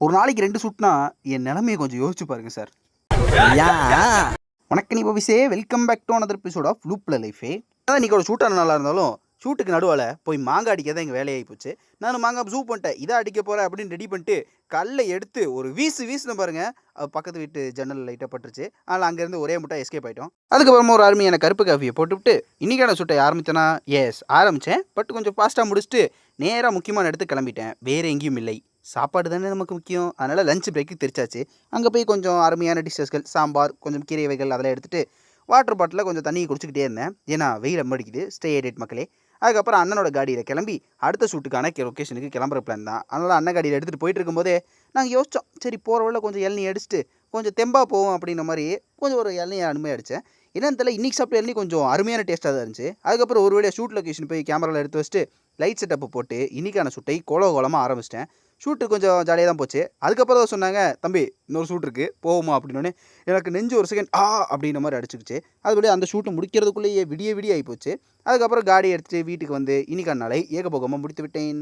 ஒரு நாளைக்கு 2 ஷூட்னா, என் நிலைமைய கொஞ்சம் யோசிச்சு பாருங்க சார். ஏன்? வணக்கம் பவிஸே, welcome back to another episode of லூப்ல லைஃபே. அதான் இன்னைக்கு ஒரு ஷூட்டான நல்லா இருந்தாலும், ஷூட்டுக்கு நடுவால போய் மாங்கா அடிக்க தான் எங்க வேலையாகி போச்சு. நானும் மாங்கா ஜூ பண்ணிட்டேன். இத அடிக்க போறேன் அப்படின்னு ரெடி பண்ணிட்டு, கல்ல எடுத்து ஒரு வீசுனேன் பாருங்க. பக்கத்து வீட்டு ஜன்னல் லைட்டா பட்டுருச்சு. அதனால அங்கேருந்து ஒரே முட்டா எஸ்கேப் ஆயிட்டோம். அதுக்கப்புறமா ஒரு அருமையான கருப்பு காஃபிய போட்டுவிட்டு, இன்னைக்கான ஷூட்டை ஆரம்பிச்சேனா, ஆரம்பிச்சேன். பட் கொஞ்சம் ஃபாஸ்ட்டா முடிச்சுட்டு, நேரா முக்கியமான இடத்துக்கு கிளம்பிட்டேன். வேற எங்கேயும் இல்லை. சாப்பாடு தானே நமக்கு முக்கியம். அதனால லஞ்ச் பிரேக்கு தெரிச்சாச்சு. அங்கே போய் கொஞ்சம் அருமையான டிஷ்ஷஸ்கள், சாம்பார், கொஞ்சம் கீரை வகைகள் அதெல்லாம் எடுத்துட்டு, வாட்டர் பாட்டிலில் கொஞ்சம் தண்ணி குடிச்சிக்கிட்டே இருந்தேன். ஏன்னா வெயில் ரொம்ப அடிக்குது. ஸ்டே ஹைட்ரேட் மக்களே. அதுக்கப்புறம் அண்ணனோட காடியில் கிளம்பி அடுத்த ஷூட்டுக்கான லொக்கேஷனுக்கு கிளம்புற பிளான் தான். அதனால் அண்ணன் காடியில் எடுத்துகிட்டு போயிட்டு இருக்கும்போதே நாங்கள் யோசித்தோம், சரி போகிற வழியில் கொஞ்சம் இளநீ அடிச்சுட்டு கொஞ்சம் தெம்பா போவோம் அப்படின்ற மாதிரி கொஞ்சம் ஒரு இளநீ அனுமையாக அடித்தேன். என்னன்னு தெரியல, இன்றைக்கி சாப்பிட்ட இளநீ கொஞ்சம் அருமையான டேஸ்ட்டாக தான் இருந்துச்சு. அதுக்கப்புறம் ஒரு வேளையை ஷூட் லொக்கேஷன் போய் கேமராவில் எடுத்து வச்சுட்டு லைட் செட்டப் போட்டு இன்றைக்கான ஷூட்டை கோலமாக ஆரம்பிச்சிட்டேன். ஷூட்டு கொஞ்சம் ஜாலியாக தான் போச்சு. அதுக்கப்புறம் தான் சொன்னாங்க, தம்பி இன்னொரு ஷூட் இருக்குது போவோமா அப்படின்னோடனே எனக்கு நெஞ்சு ஒரு செகண்ட் அப்படின்ற மாதிரி அடிச்சுக்கிச்சு. அதுபடி அந்த ஷூட்டை முடிக்கிறதுக்குள்ளேயே விடிய ஆகி போச்சு. அதுக்கப்புறம் காடி எடுத்துகிட்டு வீட்டுக்கு வந்து இன்னைக்கான நாளை ஏகபோகமாக முடித்து விட்டேன்.